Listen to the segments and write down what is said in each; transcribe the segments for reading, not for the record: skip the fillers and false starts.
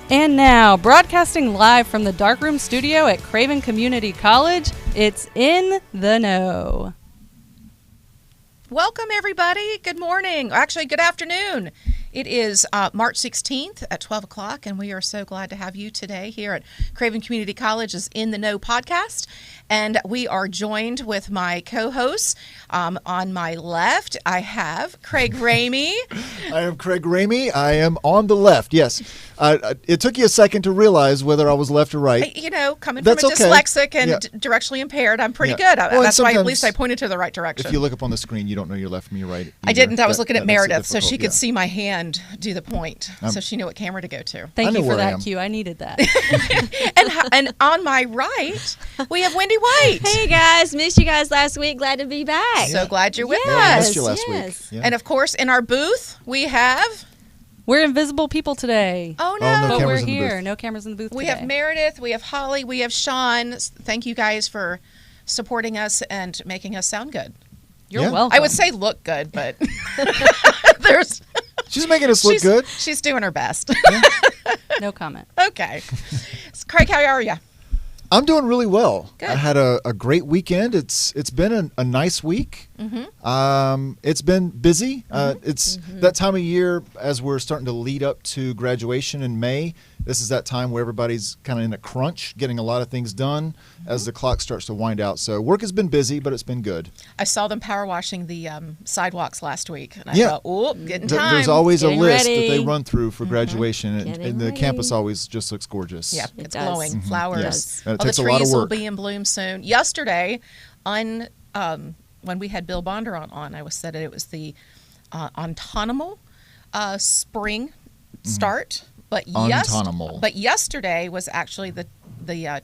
And now, broadcasting live from the Darkroom Studio at Craven Community College, it's In the Know. Welcome, everybody. Good morning. Actually, good afternoon. It is March 16th at 12 o'clock, and we are so glad to have you today here at Craven Community College's In the Know podcast. And we are joined with my co-hosts. On my left, I have Craig Ramey. I am Craig Ramey. I am on the left, yes. It took you a second to realize whether I was left or right. Coming That's from a okay. dyslexic and Yeah. directionally impaired, I'm pretty Yeah. good. Well, That's why at sometimes least I pointed to the right direction. If you look up on the screen, you don't know your left from your right. I didn't. I was looking at that makes it Meredith, so she difficult, could yeah. see my hand do the point, so she knew what camera to go to. Thank I know you for where I that am. cue. I needed that. And on my right, we have Wendy White. Hey guys, missed you guys last week. Glad to be back. So glad you're with Yeah, I us. missed you last yes. week. Yeah. And of course, in our booth, we have. We're invisible people today. Oh no! Oh, no but cameras we're in the here. booth. No cameras in the booth We today. have Meredith, we have Holly, we have Sean. Thank you guys for supporting us and making us sound good. You're Yeah. welcome. I would say look good, but there's. She's making us look good. She's doing her best. No comment. Okay. Craig, how are you? I'm doing really well. Good. I had a great weekend. It's been a nice week. It's been busy. It's that time of year as we're starting to lead up to graduation in May. This is that time where everybody's kind of in a crunch, getting a lot of things done as the clock starts to wind out. So work has been busy, but it's been good. I saw them power washing the sidewalks last week, and I Yeah. thought, oh, getting time. There's always Getting a list ready. that they run through for graduation, Getting and the ready. campus always just looks gorgeous. Yeah, It it's does. glowing. Flowers. Yes. And it All the takes a lot of trees will work. be in bloom soon. Yesterday, when we had Bill Bonder on, I was said that it was the autumnal spring start. But Autumnal. But yesterday was actually the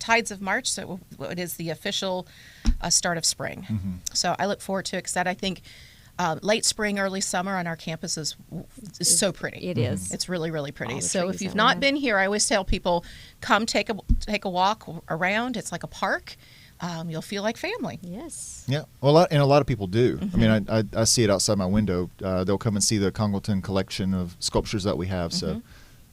tides of March, so it is the official start of spring. So I look forward to it because I think late spring, early summer on our campus is so pretty. It is. It's really, really pretty. All the So trees if you've out not there. been here, I always tell people, come take a walk around. It's like a park. You'll feel like family. Yes. Yeah, well, a lot of people do. I mean, I see it outside my window. They'll come and see the Congleton collection of sculptures that we have. So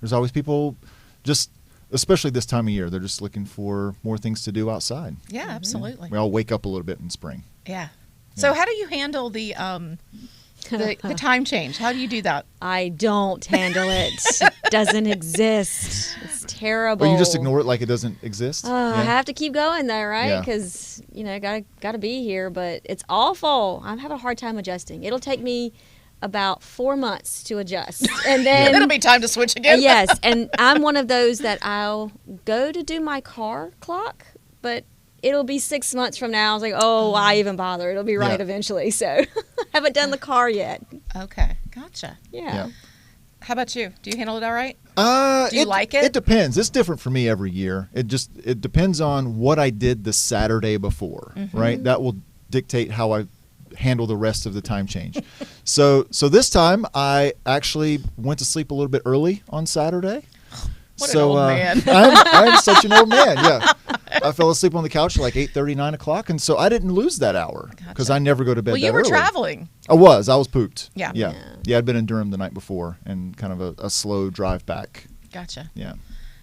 there's always people, just especially this time of year, they're just looking for more things to do outside. Yeah, absolutely. We all wake up a little bit in spring. Yeah. So how do you handle the time change? How do you do that? I don't handle it. It doesn't exist. It's terrible. Well, you just ignore it like it doesn't exist. I have to keep going though, right? Yeah. Because gotta be here. But it's awful. I'm having a hard time adjusting. It'll take me about 4 months to adjust, and then It'll be time to switch again. yes. And I'm one of those that I'll go to do my car clock, but it'll be 6 months from now. I was like, oh, why even bother? It'll be right Yeah. eventually. So haven't done the car yet. Okay, gotcha. Yeah. How about you? Do you handle it all right? Do you like it? It depends. It's different for me every year. It depends on what I did the Saturday before, right? That will dictate how I handle the rest of the time change. So this time I actually went to sleep a little bit early on Saturday. What an old man. I'm such an old man. Yeah, I fell asleep on the couch at like 8:30, 9 o'clock, and so I didn't lose that hour because Gotcha. I never go to bed. Well, that you were early. traveling. I was pooped. Yeah. yeah. I'd been in Durham the night before and kind of a slow drive back. Gotcha. Yeah.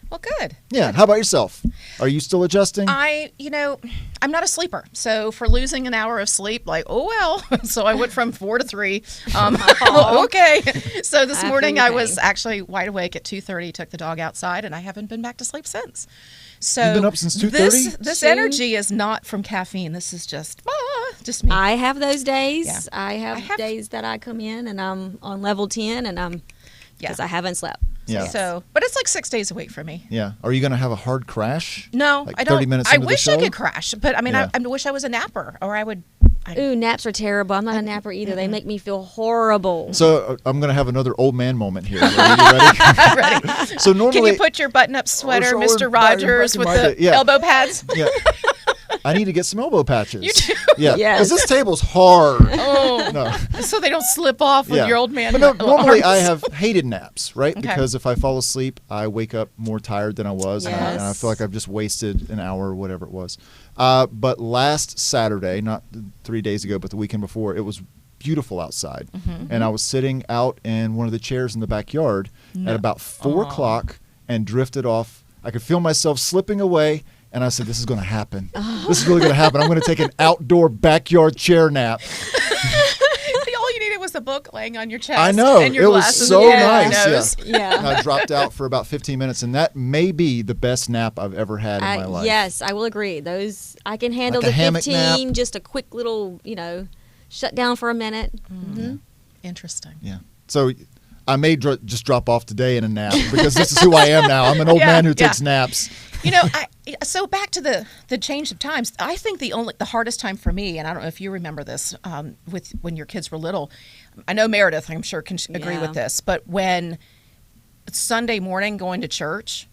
Well, good. Yeah. How about yourself? Are you still adjusting? I'm not a sleeper. So for losing an hour of sleep, like, oh, well. So I went from 4 to 3. Okay. So this I feel morning your I was pain. actually wide awake at 2:30, took the dog outside, and I haven't been back to sleep since. So You've been up since 2:30? This Soon. energy is not from caffeine. This is just me. I have those days. Yeah. I have days that I come in and I'm on level 10 and I'm because I haven't slept. Yeah. So, but it's like 6 days a week for me. Yeah. Are you going to have a hard crash? No, Like I don't. 30 minutes I into the wish I show? could crash, but I mean, Yeah. I wish I was a napper, or I would. Ooh, naps are terrible. I'm not a napper either. They make me feel horrible. So I'm going to have another old man moment here. Are you ready? I'm ready. So normally, Can you put your button-up sweater, Or- or Mr. back- Rogers, back in with my the day, yeah. elbow pads? yeah. I need to get some elbow patches. You do? Yeah. Yes. Because this table's hard. Oh, No. so they don't slip off with Yeah. your old man. But no, normally I arms. have hated naps, right? Okay. Because if I fall asleep, I wake up more tired than I was, and I Yes. feel like I've just wasted an hour or whatever it was. But last Saturday, not 3 days ago, but the weekend before, it was beautiful outside. And I was sitting out in one of the chairs in the backyard at about 4 o'clock, and drifted off. I could feel myself slipping away, and I said, this is going to happen. This is really going to happen. I'm going to take an outdoor backyard chair nap. All you needed was a book laying on your chest. I know. And your it was glasses so and your nice. nose. Yeah. I dropped out for about 15 minutes, and that may be the best nap I've ever had in my life. Yes, I will agree. Those I can handle Like a the hammock 15, nap. just a quick little, shut down for a minute. Interesting. Yeah. So I may just drop off today in a nap because this is who I am now. I'm an old man who takes naps. So back to the change of times. I think the hardest time for me, and I don't know if you remember this, with when your kids were little. I know Meredith, I'm sure, can agree with this. But when Sunday morning going to church,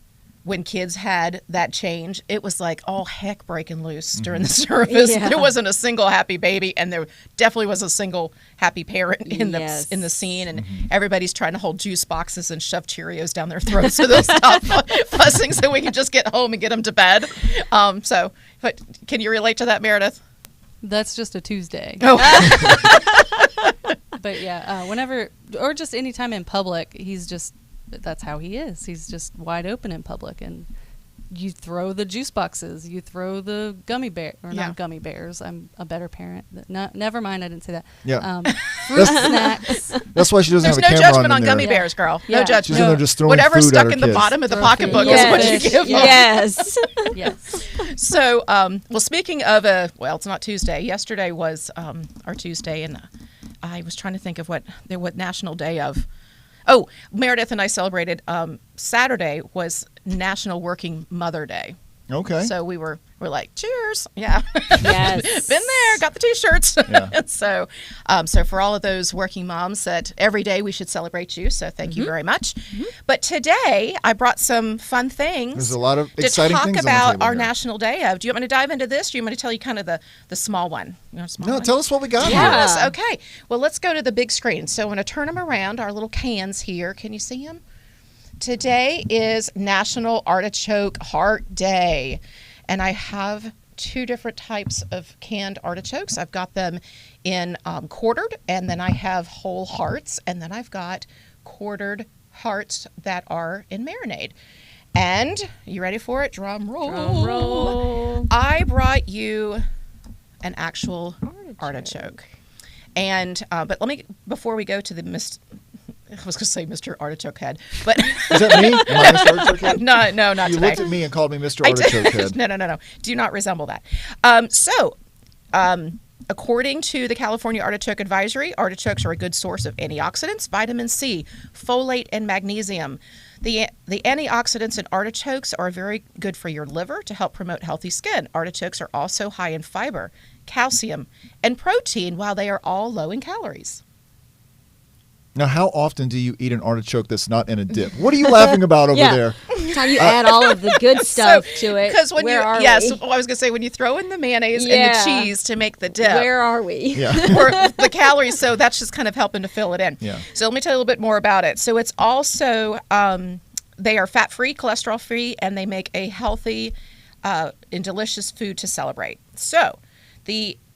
when kids had that change, it was like all heck breaking loose during the service. Yeah. There wasn't a single happy baby, and there definitely was a single happy parent in Yes. the scene. And everybody's trying to hold juice boxes and shove Cheerios down their throats so they'll stop fussing so we can just get home and get them to bed. But can you relate to that, Meredith? That's just a Tuesday. Oh. But yeah, whenever, or just anytime in public, that's how he is. He's just wide open in public, and you throw the juice boxes, you throw the gummy bear, or not gummy bears. I'm a better parent. Never mind, I didn't say that. Yeah. Fruit snacks. That's why she doesn't There's have no a camera judgment on on in there. gummy bears, girl. No Yeah. judgment. She's in there just throwing Whatever's food at stuck her in the kids. bottom of the Throw pocketbook food. is what you Yes. give them. Yes. Yes. So, speaking of it's not Tuesday. Yesterday was our Tuesday, and I was trying to think of what national day of. Oh, Meredith and I celebrated. Saturday was National Working Mother Day. Okay. So we're like, cheers. Yeah. Yes. Been there, got the t-shirts. Yeah. So for all of those working moms that every day we should celebrate you. So thank you very much. But today I brought some fun things. There's a lot of to exciting talk things on the about table our here. National Day of. Do you want me to dive into this? Or do you want me to tell you kind of the small one? You want a small No, one? tell us what we got Yes. here. Okay. Well, let's go to the big screen. So I'm going to turn them around. Our little cans here. Can you see them? Today is National Artichoke Heart Day, and I have two different types of canned artichokes. I've got them in quartered, and then I have whole hearts, and then I've got quartered hearts that are in marinade. And you ready for it? Drum roll. Drum roll. I brought you an actual artichoke. And but let me, before we go to the I was going to say Mr. Artichoke Head, but Is that me? Am I Mr. Artichoke Head? no, not You today. looked at me and called me Mr. I did. Artichoke Head. No. Do not resemble that. According to the California Artichoke Advisory, artichokes are a good source of antioxidants, vitamin C, folate, and magnesium. The antioxidants in artichokes are very good for your liver to help promote healthy skin. Artichokes are also high in fiber, calcium, and protein, while they are all low in calories. Now, how often do you eat an artichoke that's not in a dip? What are you laughing about over Yeah. there? Time you add all of the good stuff to it. Because when where are I we? was going to say, when you throw in the mayonnaise and Yeah. the cheese to make the dip, Where are we? Yeah. or the calories, so that's just kind of helping to fill it in. Yeah. So let me tell you a little bit more about it. So it's also, they are fat-free, cholesterol-free, and they make a healthy and delicious food to celebrate. So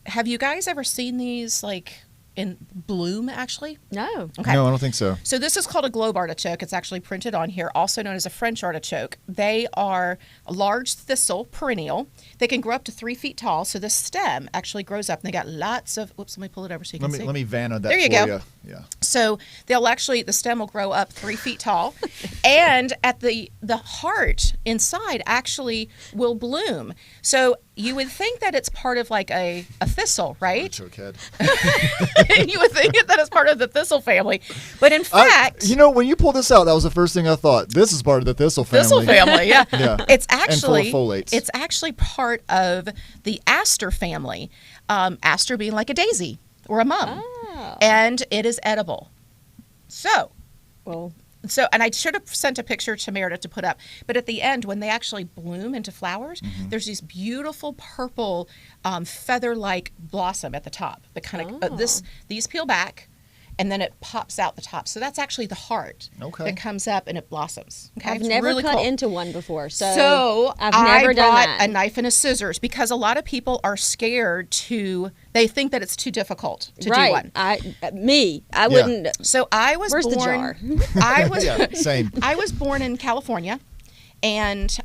have you guys ever seen these like in bloom actually? No. Okay. No, I don't think so. So this is called a globe artichoke. It's actually printed on here, also known as a French artichoke. They are a large thistle, perennial. They can grow up to 3 feet tall. So the stem actually grows up, and they got lots of. Whoops, let me pull it over so you can see. Let me Vanna that There you for go. you. Yeah. So the stem will grow up 3 feet tall, and at the heart inside actually will bloom. So you would think that it's part of like a thistle, right? Artichoke head. You would think that it's part of the thistle family, but in fact, When you pulled this out, that was the first thing I thought. This is part of the thistle family. thistle family, yeah. Yeah. It's And full actually of folates. it's actually part of the aster family. Aster being like a daisy or a mum, Oh. and it is edible. So, Well, and I should have sent a picture to Meredith to put up. But at the end, when they actually bloom into flowers, there's these beautiful purple feather-like blossom at the top. That kind of these peel back, and then it pops out the top. So that's actually the heart that comes up and it blossoms. Okay, I've never really cut into one before, so I've never done that. A knife and a scissors because a lot of people are scared they think that it's too difficult to do one. I wouldn't. So I was Where's born. the jar? I was same. I was born in California. And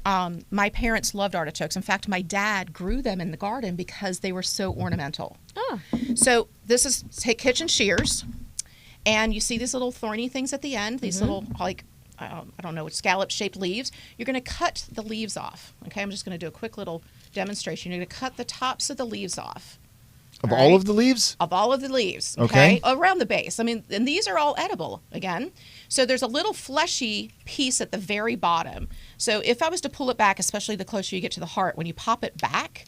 my parents loved artichokes. In fact, my dad grew them in the garden because they were so ornamental. Oh. So this is kitchen shears. And you see these little thorny things at the end, these little, like, I don't know, scallop-shaped leaves. You're going to cut the leaves off. Okay, I'm just going to do a quick little demonstration. You're going to cut the tops of the leaves off. Of all of the leaves? Of all of the leaves, okay? Around the base. I mean, and these are all edible, again. So there's a little fleshy piece at the very bottom. So if I was to pull it back, especially the closer you get to the heart, when you pop it back,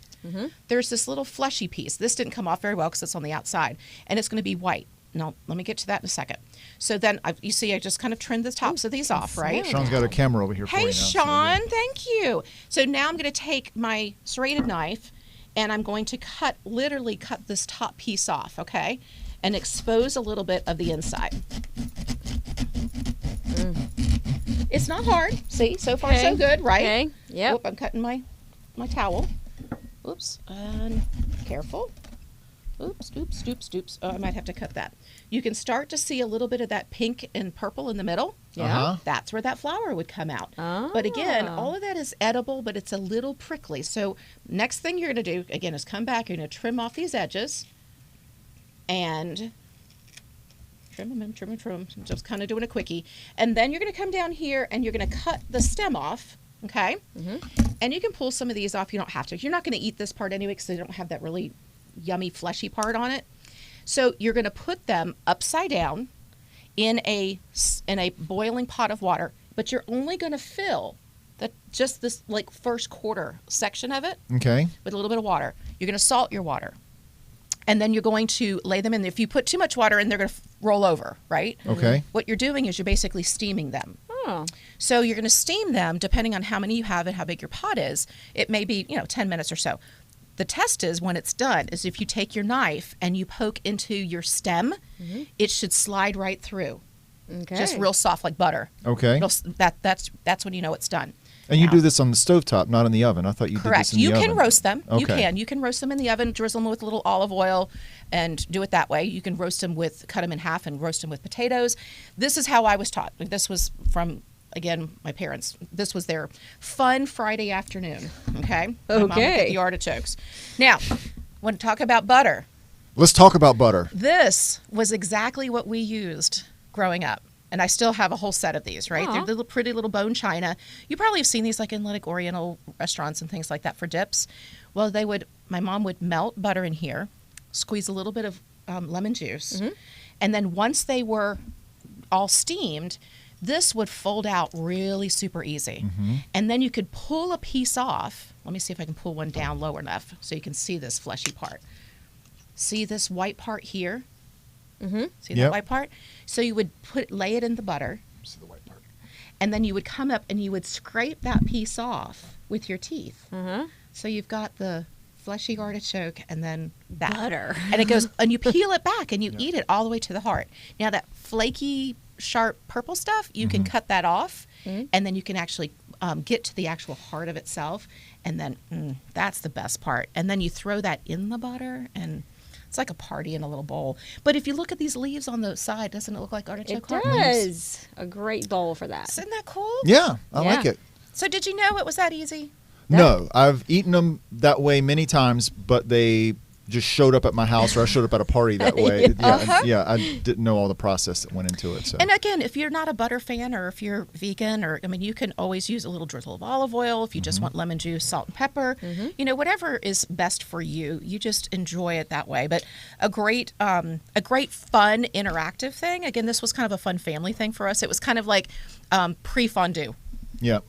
there's this little fleshy piece. This didn't come off very well because it's on the outside. And it's going to be white. Now, let me get to that in a second. So then, you see, I just kind of trimmed the tops of these off, right? Sean's got a camera over here for you now. Hey, Sean, thank you. So now I'm going to take my serrated knife, and I'm going to literally cut this top piece off, okay? And expose a little bit of the inside. It's not hard. See, so far so good, right? Okay, yep. Oop, I'm cutting my towel. Oops, and careful. Oops, oops, oops, oops. Oh, I might have to cut that. You can start to see a little bit of that pink and purple in the middle. Yeah. That's where that flower would come out. But again, all of that is edible, but it's a little prickly. So next thing you're going to do, again, is come back. You're going to trim off these edges. And trim them, trim them, trim them. Just kind of doing a quickie. And then you're going to come down here and you're going to cut the stem off. Okay? And you can pull some of these off. You don't have to. You're not going to eat this part anyway because they don't have that really yummy fleshy part on it. So you're going to put them upside down in a boiling pot of water, but you're only going to fill just this like first quarter section of it with a little bit of water. You're going to salt your water. And then you're going to lay them in. If you put too much water in, they're going to roll over, right? Okay. What you're doing is you're basically steaming them. Oh. So you're going to steam them depending on how many you have and how big your pot is. It may be, 10 minutes or so. The test is when it's done is if you take your knife and you poke into your stem, it should slide right through. Okay. Just real soft like butter. Okay. That's when you know it's done. And you do this on the stovetop, not in the oven. I thought you did this in the oven. You can roast them. Okay. You can roast them in the oven, drizzle them with a little olive oil, and do it that way. You can roast them cut them in half and roast them with potatoes. This is how I was taught. This was from, again, my parents. This was their fun Friday afternoon. Okay. My mom would get the artichokes. Now, want to talk about butter? Let's talk about butter. This was exactly what we used growing up. And I still have a whole set of these, right? They're little pretty little bone china. You probably have seen these like in like Oriental restaurants and things like that for dips. Well, my mom would melt butter in here, squeeze a little bit of lemon juice, and then once they were all steamed, this would fold out really super easy. And then you could pull a piece off. Let me see if I can pull one down low enough so you can see this fleshy part. See this white part here? See that white part? So you would lay it in the butter. See the white part. And then you would come up and you would scrape that piece off with your teeth. So you've got the fleshy artichoke and then that. Butter. And it goes, and you peel it back and you eat it all the way to the heart. Now that flaky, sharp purple stuff, you can cut that off and then you can actually get to the actual heart of itself. And then that's the best part. And then you throw that in the butter and it's like a party in a little bowl. But if you look at these leaves on the side, doesn't it look like artichoke heart? It does. A great bowl for that. Isn't that cool? Yeah, I like it. So did you know it was that easy? No, I've eaten them that way many times, but they just showed up at my house or I showed up at a party that way. I didn't know all the process that went into it. So. And again, if you're not a butter fan or if you're vegan you can always use a little drizzle of olive oil if you just want lemon juice, salt and pepper. Whatever is best for you. You just enjoy it that way. But a great fun interactive thing. Again, this was kind of a fun family thing for us. It was kind of like pre-fondue. Yeah.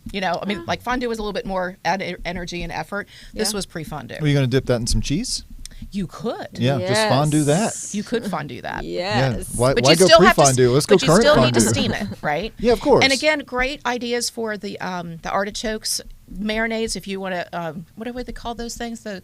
Like fondue was a little bit more energy and effort. This was pre-fondue. Are you going to dip that in some cheese? You could. Yeah, just fondue that. You could fondue that. Yes. Yeah. Why you go still have pre-fondue? Let's go current fondue. But you still need to steam it, right? Yeah, of course. And again, great ideas for the artichokes, marinades. If you want to, what do they call those things? The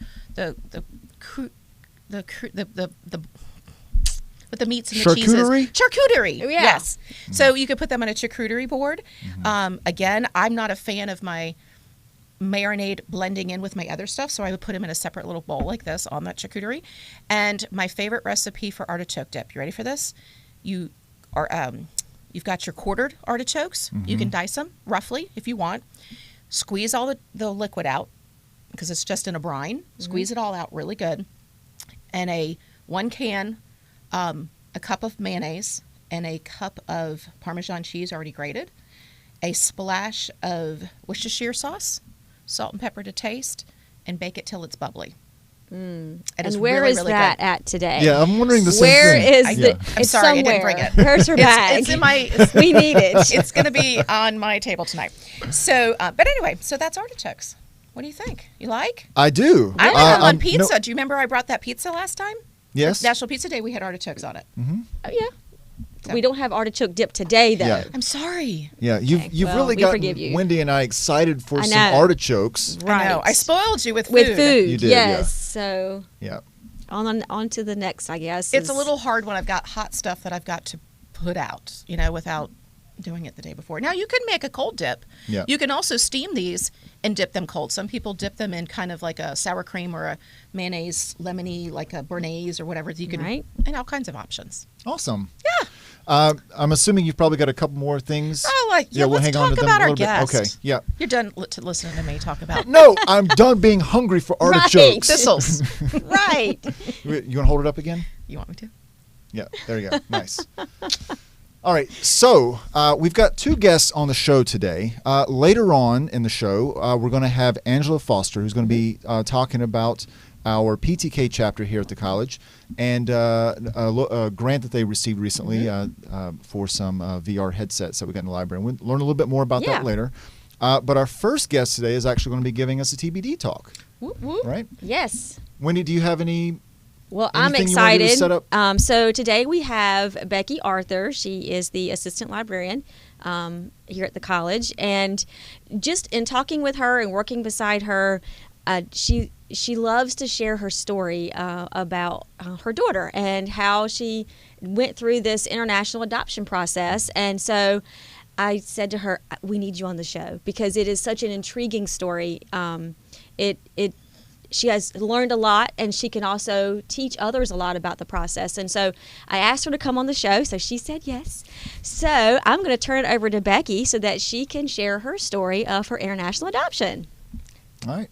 with the meats and the cheeses. Charcuterie. Oh, yeah. Yes. So you could put them on a charcuterie board. Again, I'm not a fan of my marinade blending in with my other stuff, so I would put them in a separate little bowl like this on that charcuterie. And my favorite recipe for artichoke dip. You ready for this? You've got your quartered artichokes. You can dice them roughly if you want. Squeeze all the liquid out because it's just in a brine. Squeeze it all out really good. And one can, a cup of mayonnaise and a cup of Parmesan cheese already grated. A splash of Worcestershire sauce, salt and pepper to taste, and bake it till it's bubbly. And is where really, is really that good. at today? Yeah, I'm wondering the same Where thing. is Yeah. the? I'm It's sorry, I somewhere. didn't bring it. Where's her bag? It's in my. We need it. It's going to be on my table tonight. So, but anyway, so that's artichokes. What do you think? You like? I do. I like them on no- pizza. Do you remember I brought that pizza last time? yes. National Pizza Day. We had artichokes on it. Oh, yeah. So- We don't have artichoke dip today, though. Yeah. I'm sorry. Yeah, you've well, really we got forgive you. Wendy and I excited for I some know. artichokes. I know. I spoiled you with food. With food, You did, yes. yeah. So Yeah. on to the next, I guess. It's a little hard when I've got hot stuff that I've got to put out, without doing it the day before. Now, you could make a cold dip. Yeah. You can also steam these and dip them cold. Some people dip them in kind of like a sour cream or a mayonnaise, lemony, like a béarnaise or whatever. You can, Right. and all kinds of options. Awesome. Yeah. I'm assuming you've probably got a couple more things. Oh, we'll we'll hang on talk to them about a our little bit. guest. Okay. Yeah. You're done listening to me talk about No, I'm done being hungry for artichokes. thistles. right. You want to hold it up again? You want me to? Yeah, there you go. Nice. All right, so we've got two guests on the show today. Later on in the show, we're going to have Angela Foster, who's going to be talking about our PTK chapter here at the college and a grant that they received recently for some VR headsets that we got in the library. We'll learn a little bit more about that later. But our first guest today is actually going to be giving us a TBD talk, Whoop, whoop. right? Yes. Wendy, do you have any? Well, I'm Anything you wanna do to excited. set up? So today we have Becky Arthur. She is the assistant librarian here at the college, and just in talking with her and working beside her, she loves to share her story about her daughter and how she went through this international adoption process. And so I said to her, "We need you on the show because it is such an intriguing story. She has learned a lot, and she can also teach others a lot about the process." And so I asked her to come on the show, so she said yes. So I'm going to turn it over to Becky so that she can share her story of her international adoption. All right.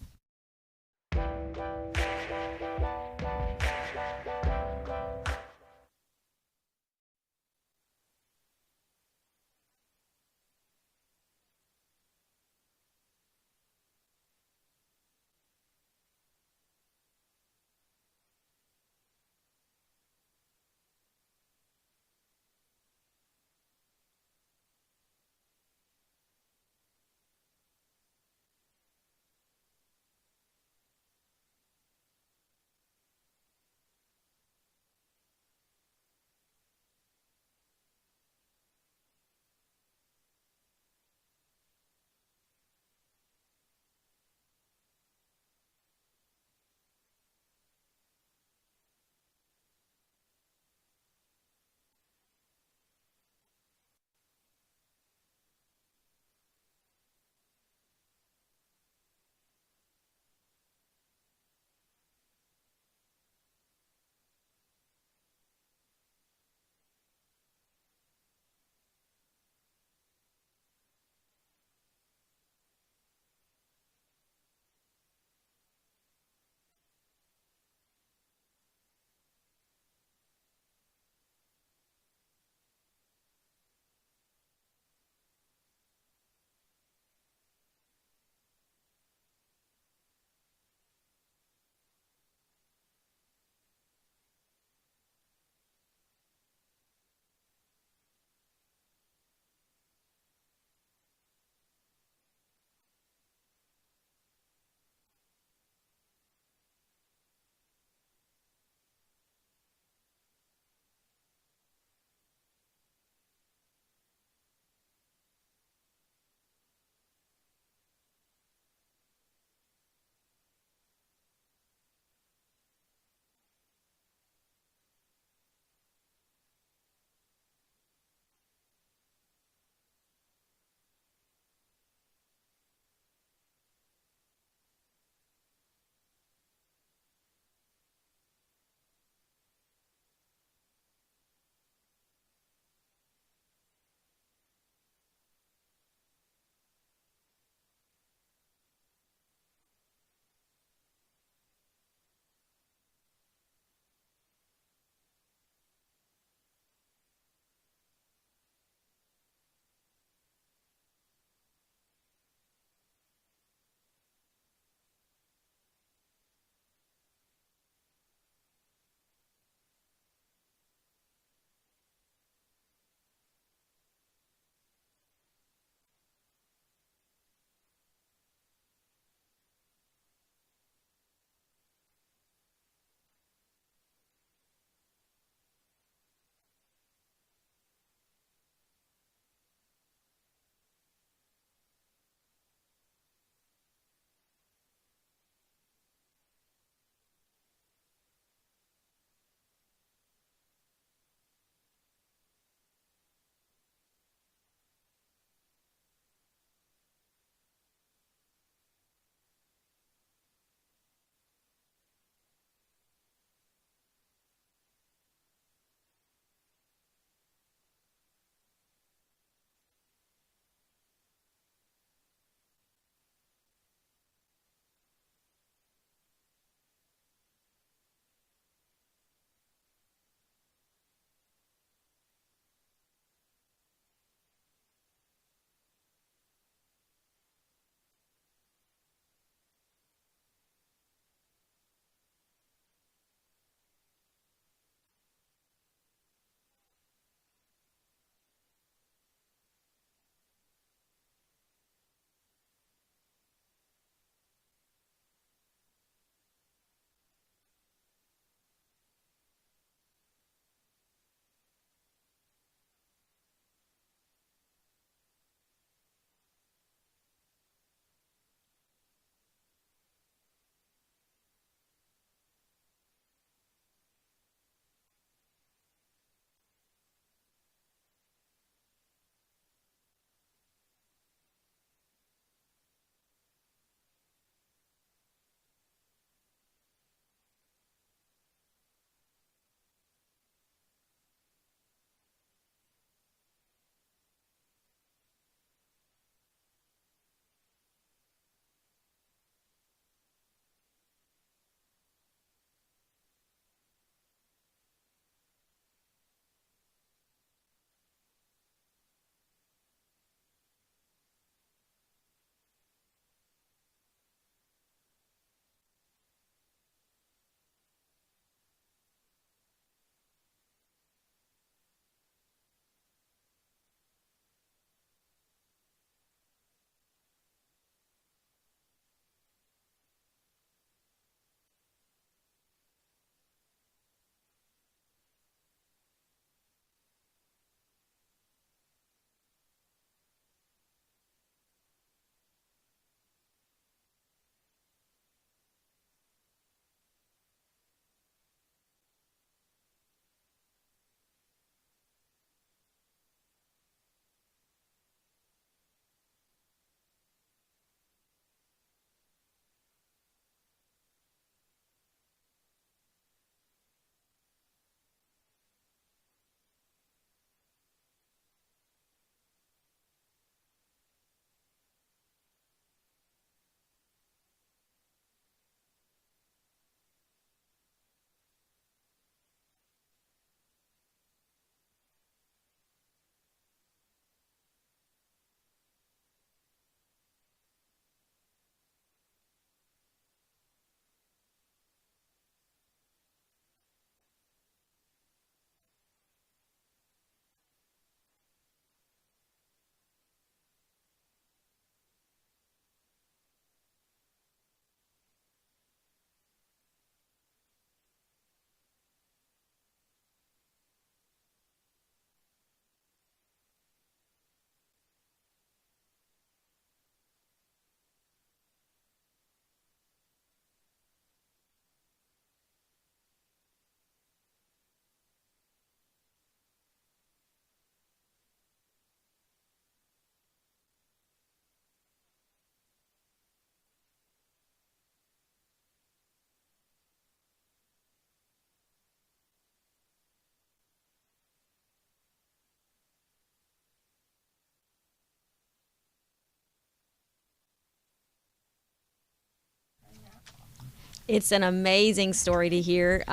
It's an amazing story to hear.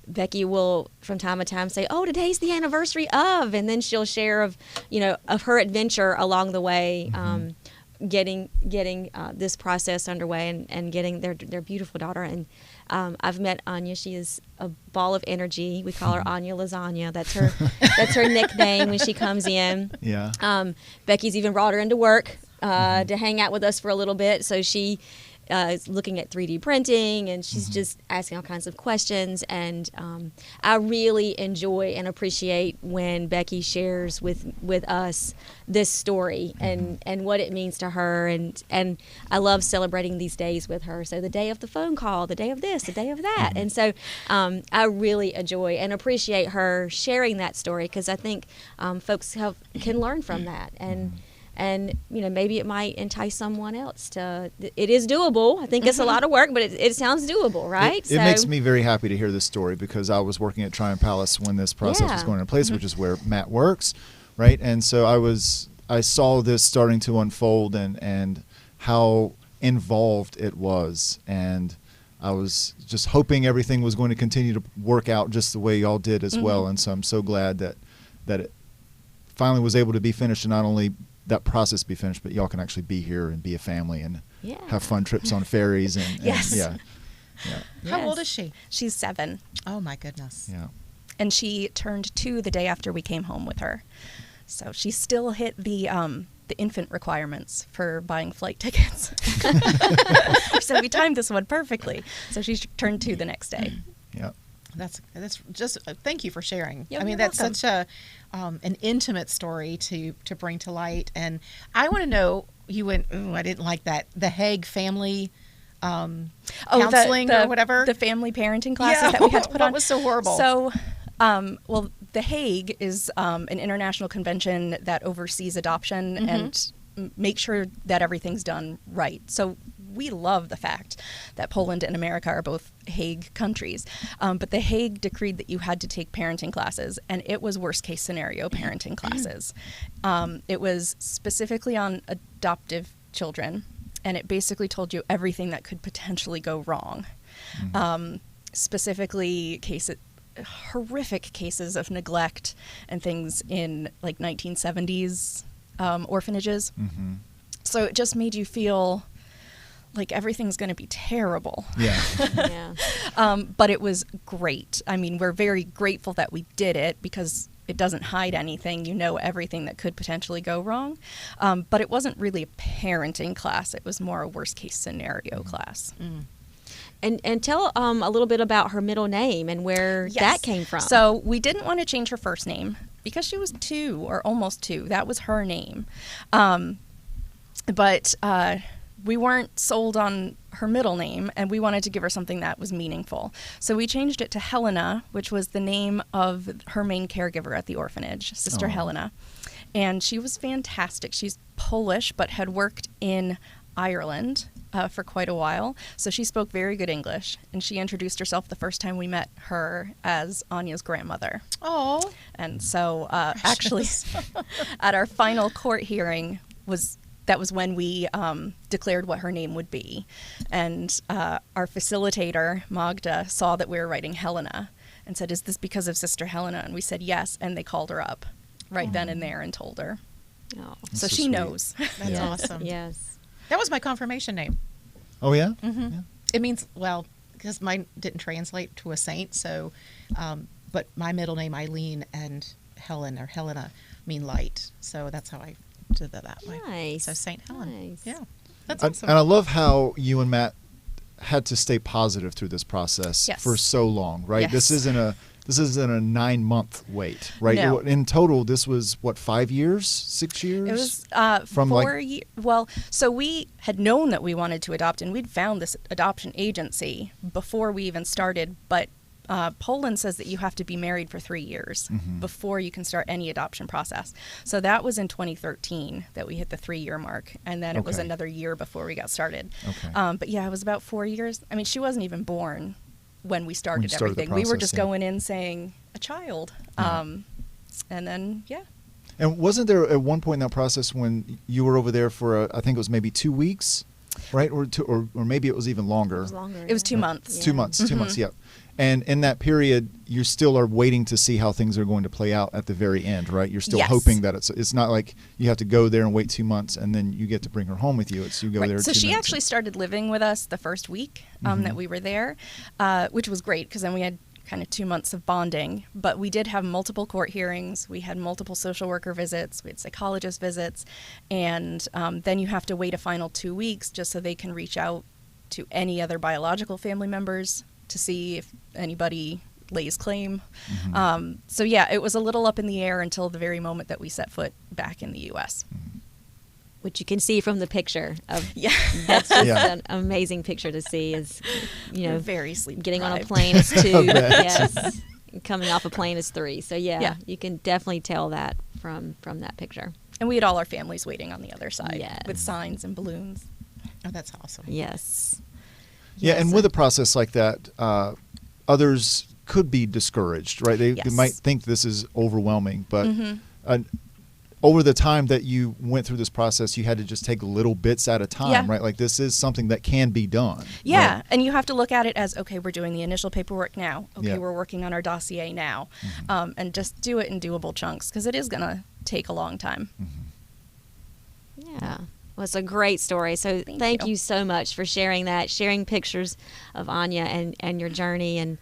Becky will from time to time say, "Oh, today's the anniversary of," and then she'll share of her adventure along the way, getting this process underway and getting their beautiful daughter. And I've met Anya. She is a ball of energy. We call her Anya Lasagna. That's her nickname when she comes in. Yeah. Becky's even brought her into work to hang out with us for a little bit. So she is looking at 3D printing, and she's just asking all kinds of questions. And I really enjoy and appreciate when Becky shares with us this story and what it means to her. And I love celebrating these days with her. So the day of the phone call, the day of this, the day of that. And so I really enjoy and appreciate her sharing that story, because I think folks can learn from that. And maybe it might entice someone else to. It is doable. I think it's a lot of work, but it sounds doable, right? It makes me very happy to hear this story, because I was working at Tryon Palace when this process was going into place, which is where Matt works, right? And so I saw this starting to unfold and how involved it was, and I was just hoping everything was going to continue to work out just the way y'all did as well. And so I'm so glad that it finally was able to be finished, and not only that process be finished, but y'all can actually be here and be a family and have fun trips on ferries and How old is she? She's 7. Oh my goodness. Yeah. And she turned 2 the day after we came home with her. So she still hit the infant requirements for buying flight tickets. So we timed this one perfectly. So she turned 2 the next day. Yeah. That's just thank you for sharing. Yep, I mean, you're that's welcome. such an intimate story to bring to light. And I want to know, you went, ooh, I didn't like that, the Hague family counseling or whatever. The family parenting classes that we had to put on. What was so horrible? So, the Hague is an international convention that oversees adoption and make sure that everything's done right. So we love the fact that Poland and America are both Hague countries. But the Hague decreed that you had to take parenting classes, and it was worst case scenario parenting classes. It was specifically on adoptive children, and it basically told you everything that could potentially go wrong. Specifically horrific cases of neglect and things in like 1970s orphanages. So it just made you feel like everything's going to be terrible. Yeah. But it was great. I mean, we're very grateful that we did it, because it doesn't hide anything. You know everything that could potentially go wrong. But it wasn't really a parenting class. It was more a worst case scenario class. And tell a little bit about her middle name and where that came from. So we didn't want to change her first name because she was 2 or almost 2. That was her name. But we weren't sold on her middle name, and we wanted to give her something that was meaningful. So we changed it to Helena, which was the name of her main caregiver at the orphanage, Sister Helena. And she was fantastic. She's Polish, but had worked in Ireland for quite a while. So she spoke very good English, and she introduced herself the first time we met her as Anya's grandmother. Oh. And so actually at our final court hearing that was when we declared what her name would be. And our facilitator, Magda, saw that we were writing Helena and said, "Is this because of Sister Helena?" And we said yes, and they called her up right then and there and told her. Oh. So she sweet. knows. That's awesome. Yes. That was my confirmation name. Oh, yeah? It means, well, because mine didn't translate to a saint, so, but my middle name, Eileen, and Helen or Helena mean light. So that's how I did that way. Nice. So Saint Helen. Nice. Yeah. That's awesome. And I love how you and Matt had to stay positive through this process for so long, right? Yes. This isn't a 9-month wait, right? No. In total, this was what, 5 years, 6 years? It was From 4 years. Well, so we had known that we wanted to adopt, and we'd found this adoption agency before we even started. But Poland says that you have to be married for 3 years before you can start any adoption process. So that was in 2013 that we hit the 3-year mark, and then it was another year before we got started. But yeah, it was about 4 years. I mean, she wasn't even born when we started everything. We were just going in saying a child, and then And wasn't there at one point in that process when you were over there for I think it was maybe 2 weeks, right? Or maybe it was even longer. It was longer. It was 2 months. Yeah. 2 months. 2 months. Yep. And in that period, you still are waiting to see how things are going to play out at the very end, right? You're still Yes. hoping that it's not like you have to go there and wait 2 months and then you get to bring her home with you. It's you go Right. there. So 2 she minutes. actually started living with us the first week that we were there, which was great because then we had kind of 2 months of bonding. But we did have multiple court hearings. We had multiple social worker visits. We had psychologist visits. And then you have to wait a final 2 weeks just so they can reach out to any other biological family members to see if anybody lays claim. So yeah, it was a little up in the air until the very moment that we set foot back in the U.S. Which you can see from the picture of. Yeah. That's just Yeah. an amazing picture to see. Is We're very sleep getting on a deprived. plane is 2. bet. Yes. Coming off a plane is 3. So Yeah. you can definitely tell that from that picture. And we had all our families waiting on the other side Yes. with signs and balloons. Oh, that's awesome. Yes. Yeah, Yes. and with a process like that, others could be discouraged, right? They Yes. might think this is overwhelming, but over the time that you went through this process, you had to just take little bits at a time, Yeah. right? Like this is something that can be done. Yeah, right? and you have to look at it as, okay, we're doing the initial paperwork now. Okay, Yeah. we're working on our dossier now. And just do it in doable chunks because it is going to take a long time. Yeah. Well, it's a great story. So thank you. you so much for sharing that, sharing pictures of Anya and your journey. And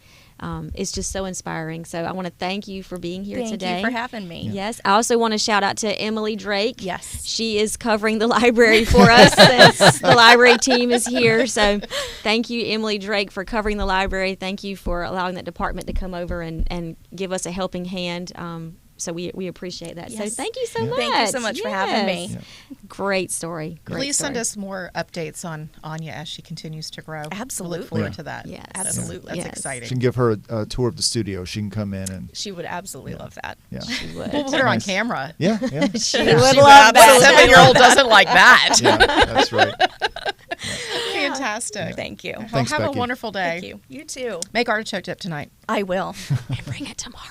it's just so inspiring. So I want to thank you for being here Thank today. you for having me. Yes. I also want to shout out to Emily Drake. Yes. She is covering the library for us since the library team is here. So thank you, Emily Drake, for covering the library. Thank you for allowing that department to come over and give us a helping hand. So we appreciate that. Yes. So thank you so much. Thank you so much for having me. Yes. Great story. Great Please story. send us more updates on Anya as she continues to grow. Absolutely. We look forward Yeah. to that. Yes. Absolutely. That's Yes. She exciting. can give her a tour of the studio. She can come in and She would absolutely love that. yeah, She would. We'll put her on Nice. camera. yeah, yeah, She She would would. love But a that. 7-year-old doesn't like that. yeah. That's right. Fantastic. Thank you. Well, Thanks, have Becky. a wonderful day. Thank you. You too. Make artichoke dip tonight. I will. And bring it tomorrow.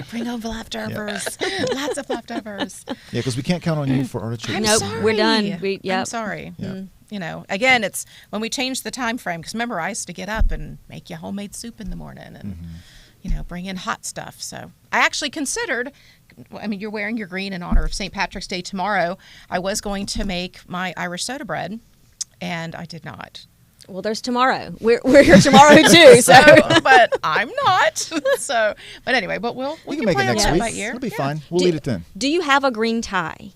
Bring home leftovers. Lots of leftovers. Yeah, because we can't count on you for artichoke. I'm Nope, sorry. we're done. I'm sorry. Yeah. You know, again, it's when we changed the time frame, because remember, I used to get up and make you homemade soup in the morning and, you know, bring in hot stuff. So I actually considered, I mean, you're wearing your green in honor of St. Patrick's Day tomorrow. I was going to make my Irish soda bread, and I did not. Well, there's tomorrow. We're here tomorrow too. So But I'm not. So, but anyway, but we We can can make it plan on next that week. by year. It'll be Yeah. fine. We'll eat it then. do you have a green tie?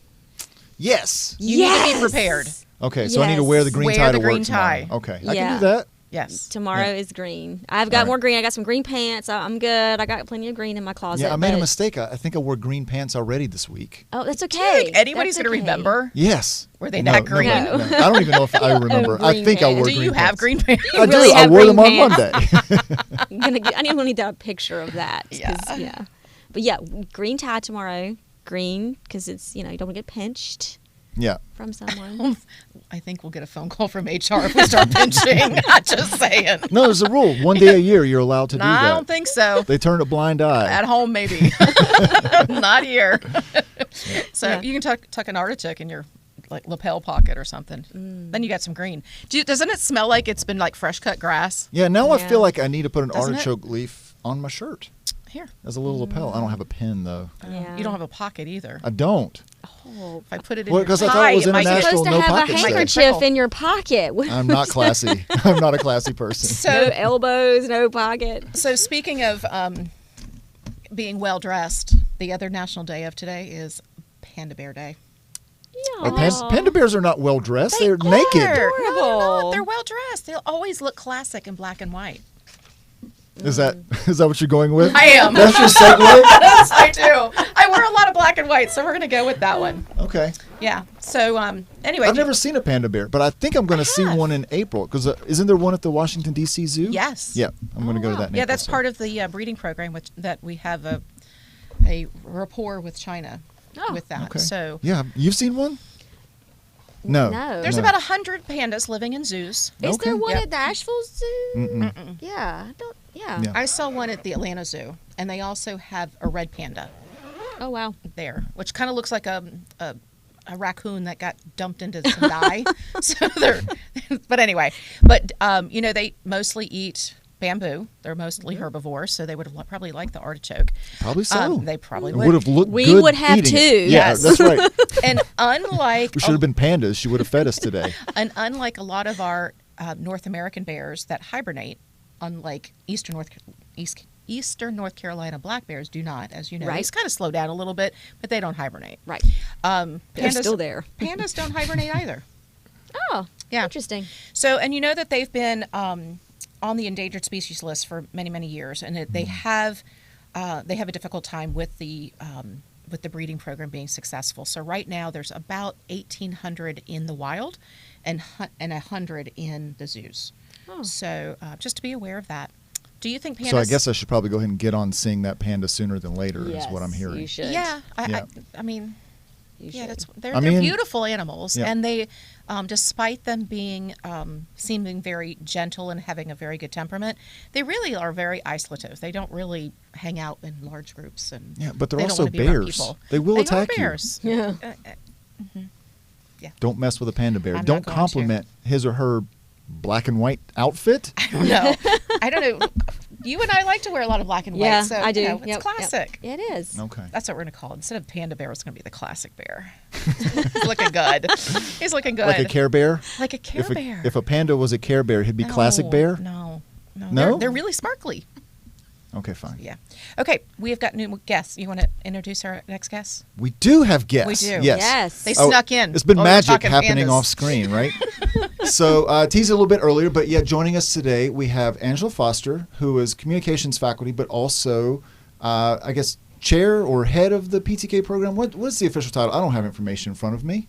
Yes. You need to be prepared. Okay, so I need to wear the green Wear tie the to work green tie. tomorrow. Okay, I Yeah. can do that. Yes. Tomorrow Yeah. is green. I've got All right. more green. I got some green pants. I'm good. I got plenty of green in my closet. Yeah, I made a but- mistake. I think I wore green pants already this week. Oh, that's Do okay. you think anybody's That's going to okay. remember? Yes. Were they No, not green? no, no. I don't even know if I remember. I green think I pants. wore Do green you have pants. green pants? I do. really I have wore green them on pants? Monday. I need to have a picture of that. 'cause, Yeah. yeah. But yeah, green tie tomorrow. Green because it's you don't want to get pinched yeah. from someone. I think we'll get a phone call from HR if we start pinching. Not just saying. No, there's a rule. One day a year you're allowed to do I that. don't think so. They turn a blind eye. At home, maybe. Not here. So Yeah. you can tuck an artichoke in your like lapel pocket or something. Then you got some green. Doesn't it smell like it's been like fresh cut grass? Yeah, now I Yeah. feel like I need to put an Doesn't it? artichoke leaf on my shirt Here. as a little lapel. I don't have a pin though. Yeah. You don't have a pocket either. I don't. Oh, If I put it in Well, your 'cause I thought tie, it was might you're get- international. supposed to no have a pockets there. handkerchief in your pocket. I'm not classy. I'm not a classy person. No So, elbows, no pocket. so speaking of being well dressed, the other national day of today is Panda Bear Day. Oh, panda bears are not well dressed. They're naked. No, they're Adorable. not. They're well dressed. They'll always look classic in black and white. Is that what you're going with? I am. That's your segue? Yes, I do. I wear a lot of black and white, so we're going to go with that one. Okay. Yeah. So anyway. I've never seen a panda bear, but I think I'm going to see have. one in April because isn't there one at the Washington D.C. Zoo? Yes. Yeah, I'm going to go to that. In Yeah, April, that's so. part of the breeding program that we have a rapport with China Oh. with that. Okay. So Yeah, you've seen one? No. No. there's No. about 100 pandas living in zoos. Is there Okay. one Yep. at the Asheville Zoo? Mm-mm. Yeah, I don't. Yeah. Yeah. I saw one at the Atlanta Zoo, and they also have a red panda Oh wow. there, which kind of looks like a a raccoon that got dumped into some dye. But anyway, they mostly eat bamboo. They're mostly herbivores, so they would probably like the artichoke. Probably so. They probably It would. would have looked We good would have eating too. it. Yeah, Yes. that's right. And unlike We should have been pandas. She would have fed us today. unlike a lot of our North American bears that hibernate, unlike Eastern North Carolina black bears do not, as you know. Right. These kind of slow down a little bit, but they don't hibernate. Right. They're They're still there. Pandas don't hibernate either. Oh, Yeah. interesting. So, and you know that they've been on the endangered species list for many, many years, and they have a difficult time with the breeding program being successful. So right now there's about 1,800 in the wild, and 100 in the zoos. Oh. So just to be aware of that. Do you think pandas? So I guess I should probably go ahead and get on seeing that panda sooner than later. Yes, is what I'm hearing. you should. Yeah, Yeah. I mean, You yeah, should. they're beautiful animals, Yeah. and they, despite them being seeming very gentle and having a very good temperament, they really are very isolative. They don't really hang out in large groups, and Yeah, but they're they don't also wanna be around bears. people. They will They attack are you. bears. Yeah. Don't mess with a panda bear. I'm Don't not going compliment his or her black and white outfit. No, I don't know. You and I like to wear a lot of black and white, Yeah, so I do. It's Yep, classic. Yep. It is. Okay. That's what we're going to call it. Instead of panda bear, it's going to be the classic bear. He's looking good. He's looking good. Like a Care Bear? Like a Care If Bear. if a panda was a Care Bear, he'd be Classic No, Bear? No. No? They're really sparkly. Okay, fine. Yeah. Okay, we have got new guests. You want to introduce our next guest? We do have guests. We do. Yes. Yes. They snuck in. It's been while we were magic talking happening pandas. off screen, right? So, teased it a little bit earlier, but yeah, joining us today, we have Angela Foster, who is communications faculty, but also, I guess, chair or head of the PTK program. What's the official title? I don't have information in front of me.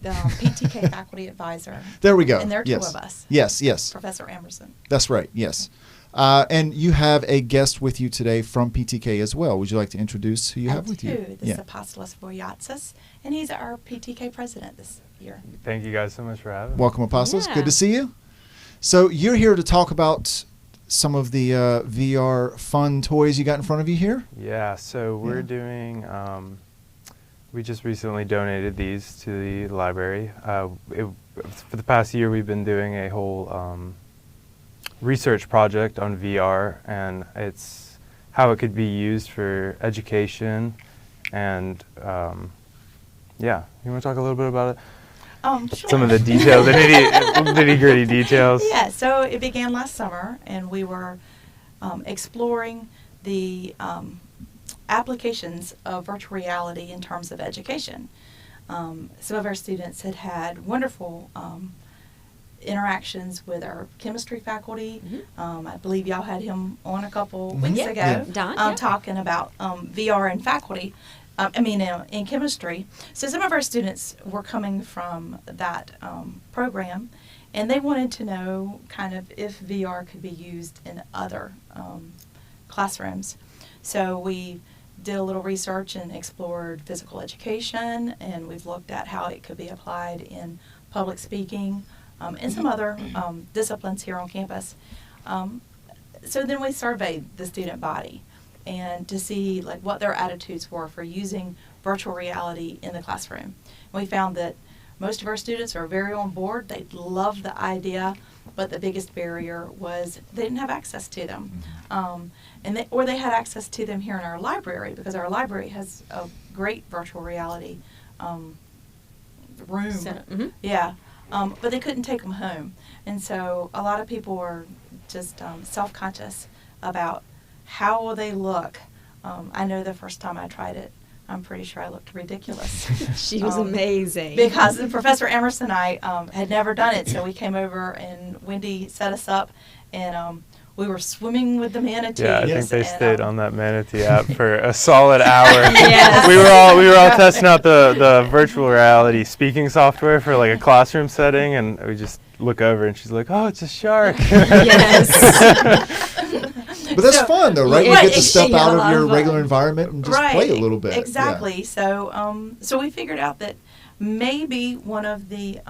The PTK faculty advisor. There we go. And there are Yes. two of us. Yes. Professor Emerson. That's right, yes. And you have a guest with you today from PTK as well. Would you like to introduce who you have with you? This is Apostolos Vogiatzis, and he's our PTK president this year. Thank you guys so much for having me. Welcome, Apostolos. Yeah. Good to see you. So you're here to talk about some of the VR fun toys you got in front of you here? Yeah, so we're doing, we just recently donated these to the library. For the past year, we've been doing a whole research project on VR, and it's how it could be used for education. And yeah, you want to talk a little bit about it? Sure. Some of the details, the nitty-gritty details. Yeah, so it began last summer, and we were exploring the applications of virtual reality in terms of education. Some of our students had wonderful interactions with our chemistry faculty. I believe y'all had him on a couple weeks ago, Yeah. Don, yeah. talking about VR and faculty. In chemistry. So some of our students were coming from that program, and they wanted to know kind of if VR could be used in other classrooms. So we did a little research and explored physical education, and we've looked at how it could be applied in public speaking and some other disciplines here on campus. So then we surveyed the student body and to see like what their attitudes were for using virtual reality in the classroom. We found that most of our students are very on board. They love the idea, but the biggest barrier was they didn't have access to them. Or they had access to them here in our library, because our library has a great virtual reality room. Yeah. But they couldn't take them home. And so a lot of people were just self-conscious about how will they look. I know the first time I tried it, I'm pretty sure I looked ridiculous. She was amazing. Because Professor Emerson and I had never done it, so we came over and Wendy set us up, and we were swimming with the manatees. Yeah, I think they and, stayed on that manatee app for a solid hour. Yes. We were all testing out the virtual reality speaking software for like a classroom setting, and we just look over and she's like, "Oh, it's a shark." Yes. But that's fun, though, right? You Right, get to step out of your fun. regular environment and just play a little bit. Exactly. Yeah. So we figured out that maybe one of the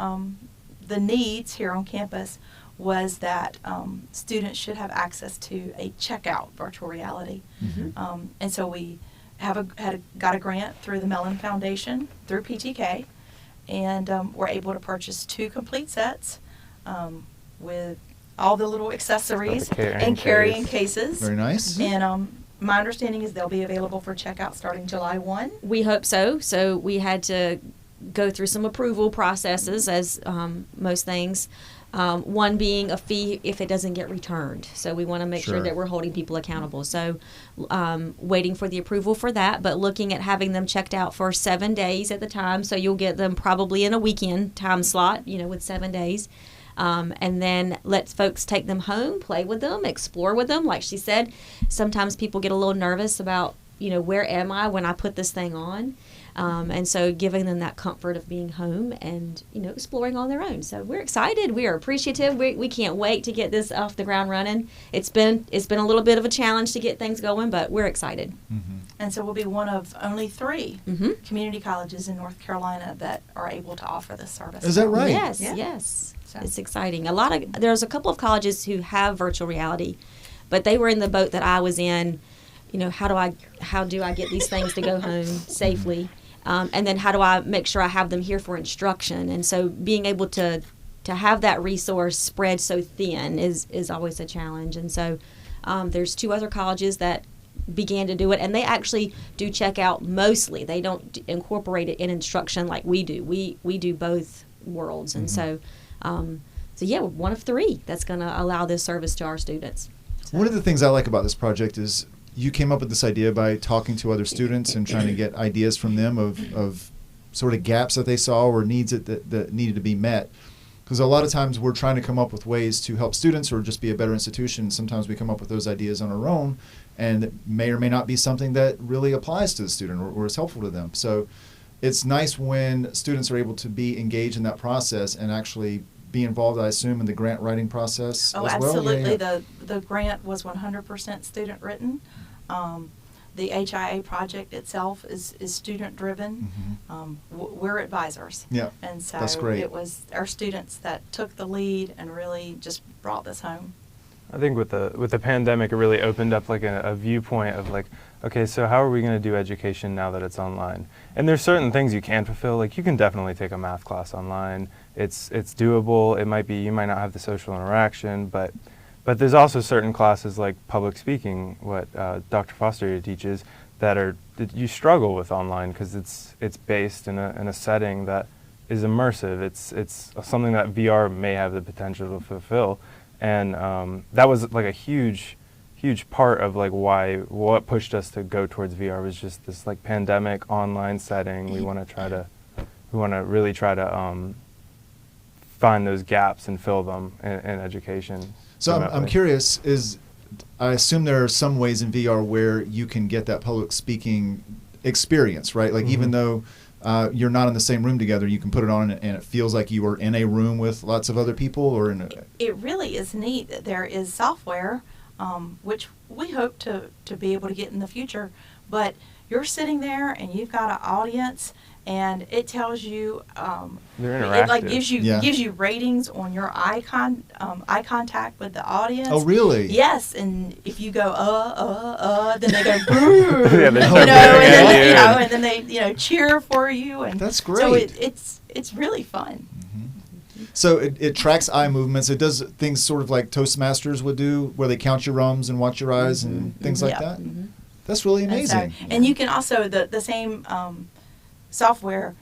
needs here on campus was that students should have access to a checkout virtual reality. And so we got a grant through the Mellon Foundation, through PTK, and were able to purchase 2 complete sets with all the little accessories and carrying cases. Very nice. And my understanding is they'll be available for checkout starting July 1. We hope so. So we had to go through some approval processes, as most things. One being a fee if it doesn't get returned. So we want to make sure that we're holding people accountable. So waiting for the approval for that, but looking at having them checked out for 7 days at the time. So you'll get them probably in a weekend time slot, with 7 days. And then let folks take them home, play with them, explore with them. Like she said, sometimes people get a little nervous about, where am I when I put this thing on? And so giving them that comfort of being home and, exploring on their own. So we're excited. We are appreciative. We can't wait to get this off the ground running. It's been a little bit of a challenge to get things going, but we're excited. Mm-hmm. And so we'll be one of only 3 community colleges in North Carolina that are able to offer this service. Is that right? Yes, Yeah. yes. So. It's exciting. There's a couple of colleges who have virtual reality, but they were in the boat that I was in. How do I get these things to go home safely? And then how do I make sure I have them here for instruction? And so being able to have that resource spread so thin is always a challenge. And so there's 2 other colleges that began to do it, and they actually do check out mostly. They don't incorporate it in instruction like we do. We do both worlds. And so we're one of 3 that's going to allow this service to our students. So. One of the things I like about this project is you came up with this idea by talking to other students and trying to get ideas from them of sort of gaps that they saw or needs that needed to be met. Because a lot of times we're trying to come up with ways to help students or just be a better institution. Sometimes we come up with those ideas on our own, and it may or may not be something that really applies to the student or is helpful to them. So it's nice when students are able to be engaged in that process and actually be involved, I assume, in the grant writing process as well? Absolutely. Yeah. The grant was 100% student written. The HIA project itself is student driven. We're advisors. Yeah, and so that's great. It was our students that took the lead and really just brought this home. I think with the pandemic, it really opened up like a viewpoint of like, okay, so how are we going to do education now that it's online? And there's certain things you can fulfill. Like you can definitely take a math class online. It's doable. It might be, you might not have the social interaction, but there's also certain classes like public speaking, what Dr. Foster here teaches, that you struggle with online because it's based in a setting that is immersive. It's something that VR may have the potential to fulfill. And that was like a huge part of like what pushed us to go towards VR was just this like pandemic online setting. We want to really try to find those gaps and fill them in education. So I'm curious, I assume there are some ways in VR where you can get that public speaking experience, right? Like even though you're not in the same room together, you can put it on and it feels like you are in a room with lots of other people or in a... It really is neat that there is software, which we hope to be able to get in the future, but you're sitting there and you've got an audience and it tells you They're interactive. It like gives you ratings on your eye contact with the audience. Oh, really? Yes, and if you go then they go boo. Yeah, they and then they cheer for you, and that's great. So it's really fun. So it tracks eye movements. It does things sort of like Toastmasters would do, where they count your rums and watch your eyes and things like that. That's really amazing. And you can also the same software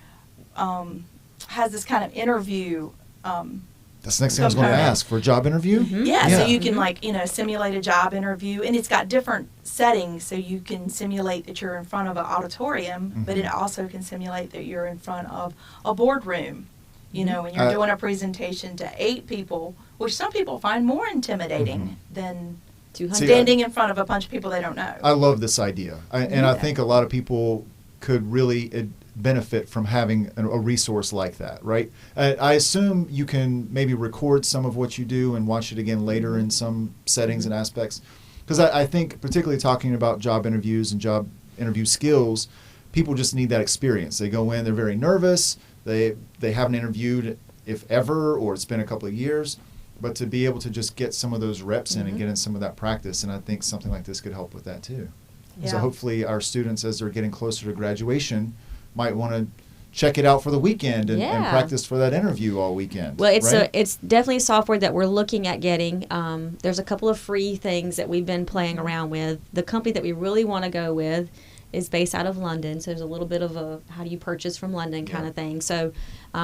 has this kind of interview. That's the next thing I was going to ask, for a job interview. Yeah, so you can simulate a job interview, and it's got different settings. So you can simulate that you're in front of an auditorium, but it also can simulate that you're in front of a boardroom. When you're doing a presentation to 8 people, which some people find more intimidating than standing in front of a bunch of people they don't know. I love this idea, and I think a lot of people could really benefit from having a resource like that, right? I assume you can maybe record some of what you do and watch it again later in some settings and aspects. Because I think, particularly talking about job interviews and job interview skills, people just need that experience. They go in, they're very nervous, they haven't interviewed, if ever, or it's been a couple of years, but to be able to just get some of those reps in and get in some of that practice, and I think something like this could help with that too. Yeah. So hopefully our students, as they're getting closer to graduation, might want to check it out for the weekend and Yeah. practice for that interview all weekend. Well, it's right? it's definitely a software that we're looking at getting. There's a couple of free things that we've been playing around with. The company that we really want to go with is based out of London, so there's a little bit of a how do you purchase from London kind of thing. So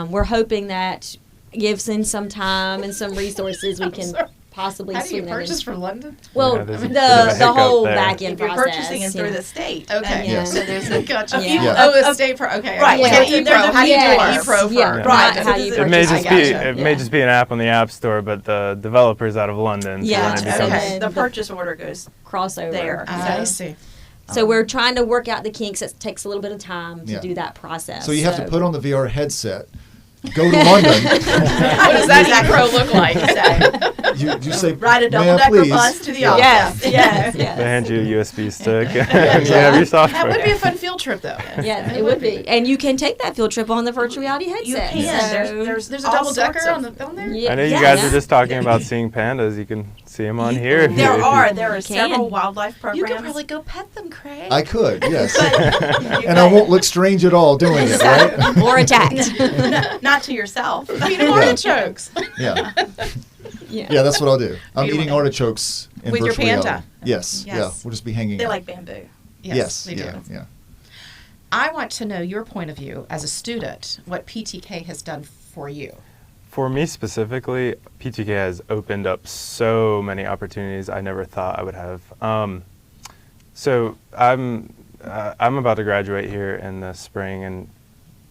we're hoping that gives in some time and some resources we can possibly How do you swing that in. purchase from London? Well, Yeah, there's a bit of a the hiccup whole there. back end If you're process. purchasing it through the state. Okay. Yes. So there's a Gotcha. Yeah. Oh, a state pro. Okay. Right. Yeah. Yeah. E-pro. How do you do Yes. an E-pro Yeah. first? Right. Not how you It may purchase. just I be gotcha. it may just be an app on the App Store, but the developer's out of London. So Yeah. then it So becomes, then the purchase order goes crossover. there. I see. So we're trying to work out the kinks. It takes a little bit of time to Yeah. do that process. So you have to put on the VR headset, go to London. What does that E-pro look like? You say, Ride a "Ma'am, double-decker please." bus to the Yeah. office. Yes. they hand you a USB stick and you have your software. That would be a fun field trip, though. Yeah, it would be. And you can take that field trip on the virtual reality You headset. can. So- There's a all double sorts decker of- on there. Yeah. I know you Yes. guys were just talking about seeing pandas. You can see them on here. if you- There if you- are can. several wildlife programs. You could probably go pet them, Craig. I could, yes. You And I won't look strange at all doing it, right? Or attacked. not to yourself. Feed them artichokes. Yeah. Yeah. Yeah, that's what I'll do. I'm Feed 'em eating on- artichokes in With your virtual panda. reality. Yes. Yes. Yeah. We'll just be hanging They out. like bamboo. Yes, they do. Yeah. I want to know your point of view as a student, what PTK has done for you. For me specifically, PTK has opened up so many opportunities I never thought I would have. So I'm about to graduate here in the spring and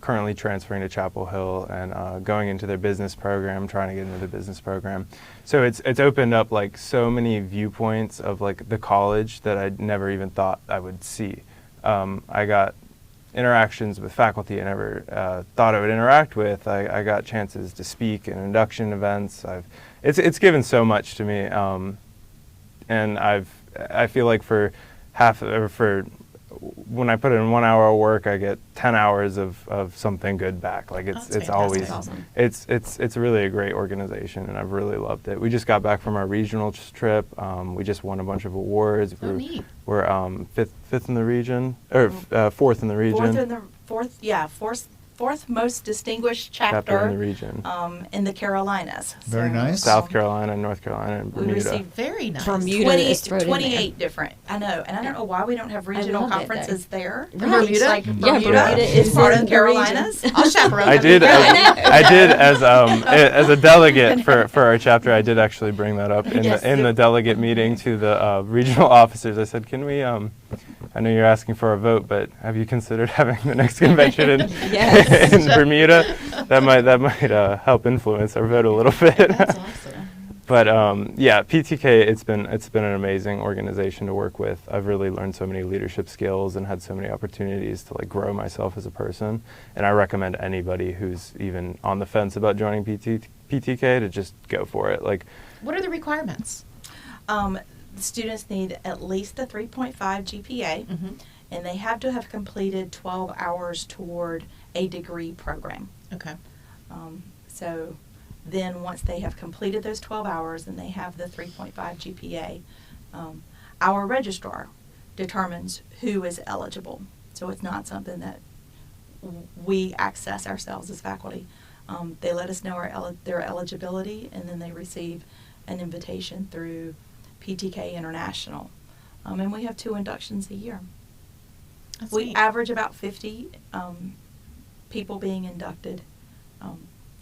currently transferring to Chapel Hill and going into their business program, trying to get into the business program. So it's opened up like so many viewpoints of like the college that I never even thought I would see. I got interactions with faculty I never thought I would interact with. I got chances to speak in induction events. It's given so much to me, and I feel like for when I put in 1 hour of work, I get 10 hours of something good back. Like it's always Awesome. it's really a great organization, and I've really loved it. We just got back from our regional trip. We just won a bunch of awards. Oh, neat. We're fifth in the region, or fourth in the region. Fourth most distinguished Chapter chapter in the region. in the Carolinas. Very nice. South Carolina, North Carolina, and We Bermuda. received Very nice. Bermuda 20, is thrown in there. 28 different. I know, and I don't know why we don't have regional love it, though. conferences there. Right. Bermuda? Like Yeah, Bermuda, Bermuda is is part in of the the region. Carolinas. I'll chaperone. I did. that. I did as a delegate for our chapter. I did actually bring that up in Yes. the delegate meeting to the regional officers. I said, "Can we? I know you're asking for a vote, but have you considered having the next convention in Yes. in Bermuda? That might help influence our vote a little bit." That's awesome. But yeah, PTK, it's been an amazing organization to work with. I've really learned so many leadership skills and had so many opportunities to like grow myself as a person. And I recommend anybody who's even on the fence about joining PTK to just go for it. Like, What are the requirements? The students need at least a 3.5 GPA, and they have to have completed 12 hours toward a degree program. Okay. So then once they have completed those 12 hours and they have the 3.5 GPA, our registrar determines who is eligible. So it's not something that we access ourselves as faculty. They let us know their eligibility, and then they receive an invitation through PTK International. And we have 2 inductions a year. That's We neat. average about 50 people being inducted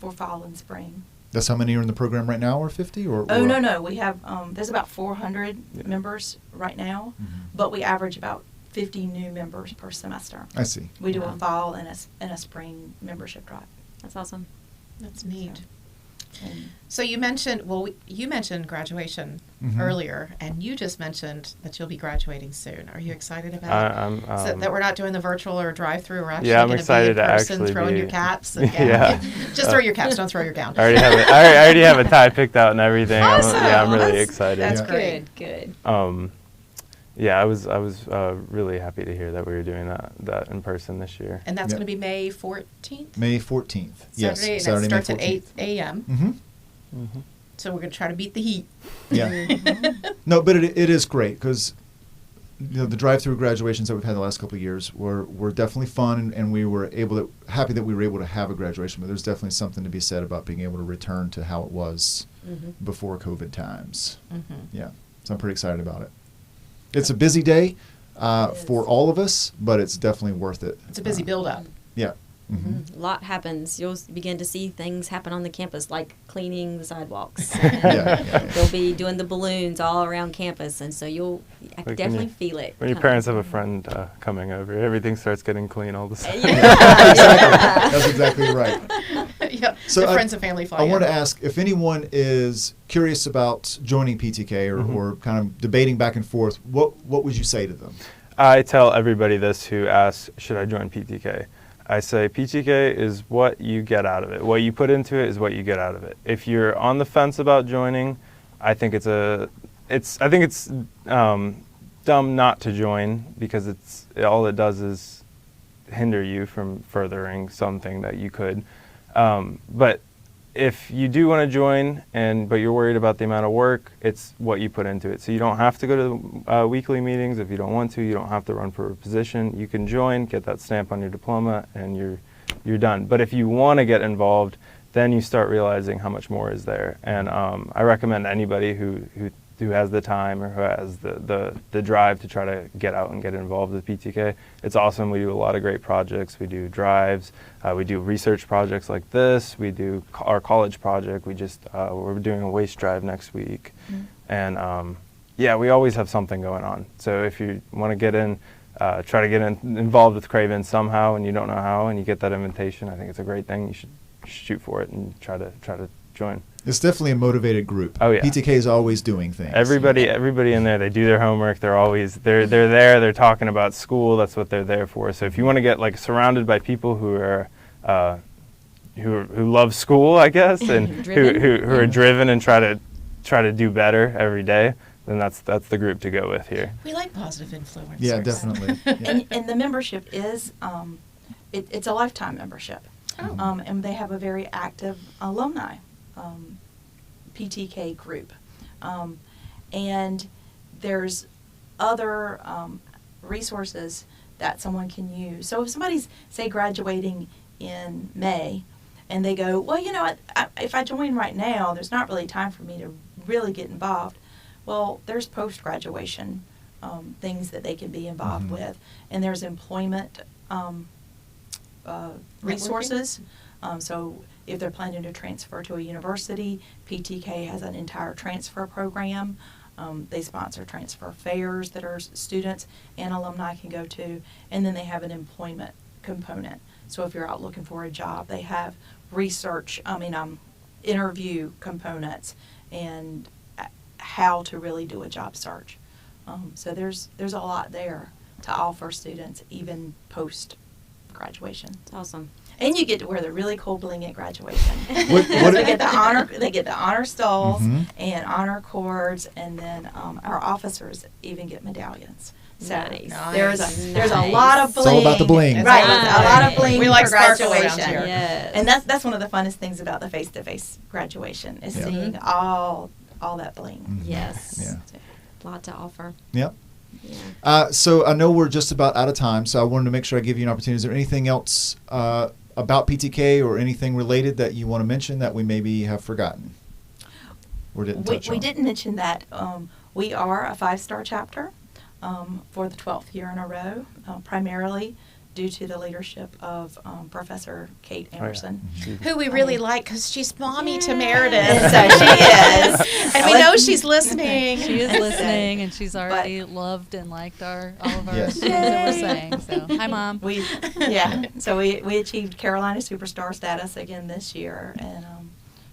for fall and spring. That's how many are in the program right now, or 50? Or No. We have, there's about 400 members right now, but we average about 50 new members per semester. I see. We do a Wow. fall and a spring membership drive. That's awesome. That's neat. And So you mentioned, you mentioned graduation Mhm. earlier, and you just mentioned that you'll be graduating soon. Are you excited about it? I'm So that we're not doing the virtual or drive-through. We're actually Yeah, I'm going to be excited in to person, actually throwing be- your caps. And, Yeah. Just throw your caps. Don't throw your gown. I already have a tie picked out and everything. Awesome. I'm really That's- excited. that's Yeah. great. Good. Yeah, I was really happy to hear that we were doing that in person this year. And that's Yep. going to be May 14th? May 14th. Yes. Saturday, and Saturday, that starts May at 14th. 8 a.m. Mm-hmm. So we're going to try to beat the heat. Yeah. No, but it is great because the drive-through graduations that we've had the last couple of years were definitely fun, and we were happy that we were able to have a graduation. But there's definitely something to be said about being able to return to how it was before COVID times. Yeah, so I'm pretty excited about it. It's a busy day for all of us, but it's definitely worth it. It's a busy build-up. Yeah. A lot happens. You'll begin to see things happen on the campus, like cleaning the sidewalks. They'll be doing the balloons all around campus, and so I can definitely feel it. When your parents have a friend coming over, everything starts getting clean all of a sudden. That's exactly right. Yeah, So the friends and family fly I in. want to ask if anyone is curious about joining PTK or kind of debating back and forth, what would you say to them? I tell everybody this who asks, should I join PTK? I say PTK is what you get out of it. What you put into it is what you get out of it. If you're on the fence about joining, I think it's dumb not to join, because all it does is hinder you from furthering something that you could. But if you do want to join, but you're worried about the amount of work, it's what you put into it. So you don't have to go to the weekly meetings if you don't want to. You don't have to run for a position. You can join, get that stamp on your diploma, and you're done. But if you want to get involved, then you start realizing how much more is there. And I recommend anybody who has the time or who has the drive to try to get out and get involved with PTK. It's awesome. We do a lot of great projects. We do drives. We do research projects like this. We do our college project. We're doing a waste drive next week. And we always have something going on. So if you want to get in, try to get involved with Craven somehow, and you don't know how, and you get that invitation, I think it's a great thing. You should shoot for it and try to join. It's definitely a motivated group. Oh, yeah. PTK is always doing things. Everybody in there, they do their homework. They're there. They're talking about school. That's what they're there for. So if you want to get surrounded by people who are who love school, I guess, and who are driven and try to do better every day, then that's the group to go with here. We like positive influencers. Yeah, definitely. Yeah. And the membership is it's a lifetime membership. And they have a very active alumni PTK group. And there's other resources that someone can use. So if somebody's, say, graduating in May, and they go, well, if I join right now, there's not really time for me to really get involved. Well, there's post-graduation things that they can be involved with. And there's employment resources. So if they're planning to transfer to a university, PTK has an entire transfer program. They sponsor transfer fairs that our students and alumni can go to. And then they have an employment component. So if you're out looking for a job, they have interview components and how to really do a job search. So there's a lot there to offer students, even post-graduation. It's awesome. And you get to wear the really cool bling at graduation. They get the honor stalls and honor cords, and then our officers even get medallions. So Nice. there's a lot of bling. It's all about the bling. Right, Nice. a lot of bling We like for sparkle around graduation. here. Yes. And that's one of the funnest things about the face-to-face graduation is Yeah. seeing all that bling. Yes. Yeah. A lot to offer. Yep. Yeah. So I know we're just about out of time, so I wanted to make sure I give you an opportunity. Is there anything else about PTK or anything related that you want to mention that we maybe have forgotten or didn't touch on? We didn't mention that we are a 5-star chapter for the 12th year in a row, primarily due to the leadership of Professor Kate Emerson. Who we really like because she's mommy to Meredith. And so she is. And we know she's listening. She is listening, and she's already loved and liked all of our Yes. things that we're saying. So, hi, Mom. So we achieved Carolina Superstar status again this year, and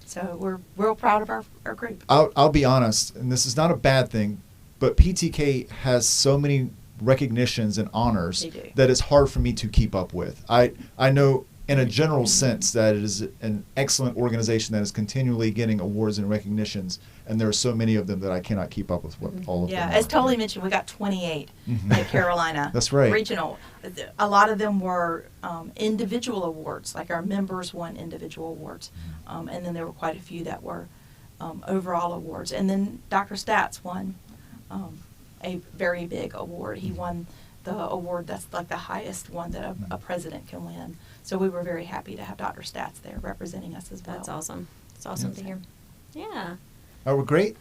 so we're real proud of our group. I'll be honest, and this is not a bad thing, but PTK has so many recognitions and honors They do. that it's hard for me to keep up with. I know in a general sense that it is an excellent organization that is continually getting awards and recognitions, and there are so many of them that I cannot keep up with what all of Yeah, them as are. Tolly mentioned, we got 28 at Carolina. That's right. Regional. A lot of them were individual awards, like our members won individual awards. And then there were quite a few that were overall awards. And then Dr. Stats won a very big award. He won the award that's like the highest one that a president can win. So we were very happy to have Dr. Stats there representing us as well. That's awesome. It's awesome to hear. Yeah. Oh, well, great.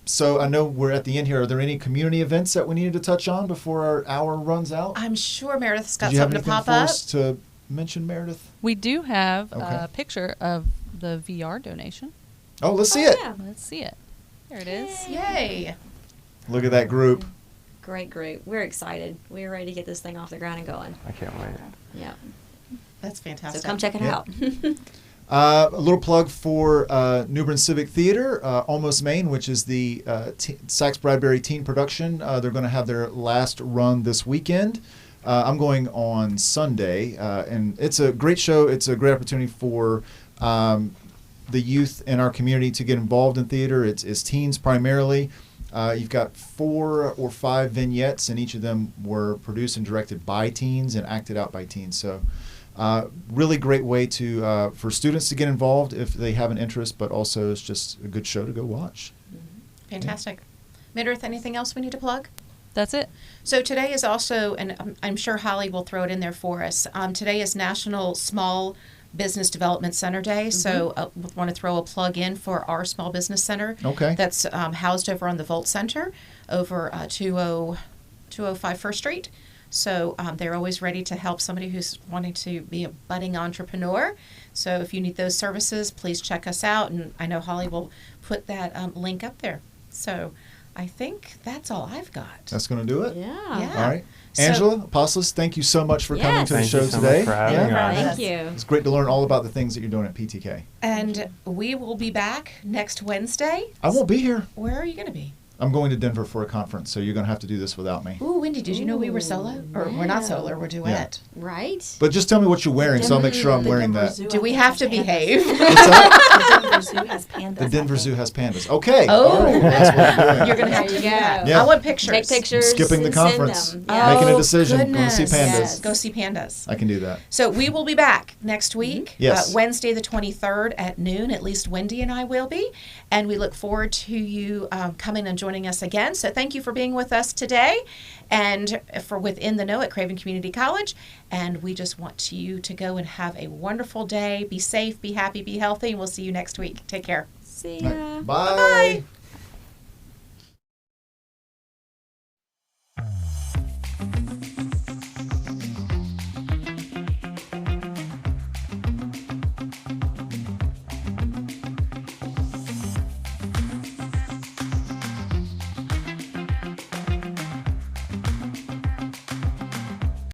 So I know we're at the end here. Are there any community events that we needed to touch on before our hour runs out? I'm sure Meredith's got Did you have something to anything pop for up. us to mention, Meredith? We do have Okay. a picture of the VR donation. Oh, let's see it. Yeah. Let's see it. There it is. Yay. Look at that group. Great group. We're excited. We're ready to get this thing off the ground and going. I can't wait. Yeah. That's fantastic. So come check it Yeah. out. A little plug for New Bern Civic Theater, Almost Maine, which is the Sachs Bradbury teen production. They're going to have their last run this weekend. I'm going on Sunday, and it's a great show. It's a great opportunity for the youth in our community to get involved in theater. It's teens primarily. You've got 4 or 5 vignettes, and each of them were produced and directed by teens and acted out by teens. So really great way to for students to get involved if they have an interest, but also it's just a good show to go watch. Fantastic. Meredith, anything else we need to plug? That's it. So today is also, and I'm sure Holly will throw it in there for us, today is National Small Business Development Center Day. So we want to throw a plug in for our Small Business Center. Okay. That's housed over on the Volt Center over 205 First Street. So they're always ready to help somebody who's wanting to be a budding entrepreneur. So if you need those services, please check us out. And I know Holly will put that link up there. So I think that's all I've got. That's going to do it? Yeah. Yeah. All right. So- Angela, Apostolos, thank you so much for coming Yes. to the Thank show you so today. much for having Yeah. us. Thank you. It's great to learn all about the things that you're doing at PTK. And we will be back next Wednesday. I won't be here. Where are you going to be? I'm going to Denver for a conference, so you're going to have to do this without me. Ooh, Wendy, did you know we were solo? Or we're not no. solo, we're duet. Right? But just tell me what you're wearing, so I'll make sure I'm The wearing Denver that. Zoo, Do I we think, have has to pandas. behave? What's that? The Denver Zoo has pandas. The I Denver think. Zoo has pandas. Okay. Oh, all right. That's what I'm doing. You're going to have There to you do that. go. Yeah. I want pictures. Take pictures. Skipping the and send conference. them. Yeah. Making a Oh, decision. Going to see goodness. pandas. Yes. Go see pandas. I can do that. So we will be back next week, Yes. Wednesday the 23rd at noon. At least Wendy and I will be. And we look forward to you coming and joining us again. So thank you for being with us today and for Within the Know at Craven Community College. And we just want you to go and have a wonderful day. Be safe, be happy, be healthy. And we'll see you next week. Take care. See All ya. right. Bye-bye. Bye.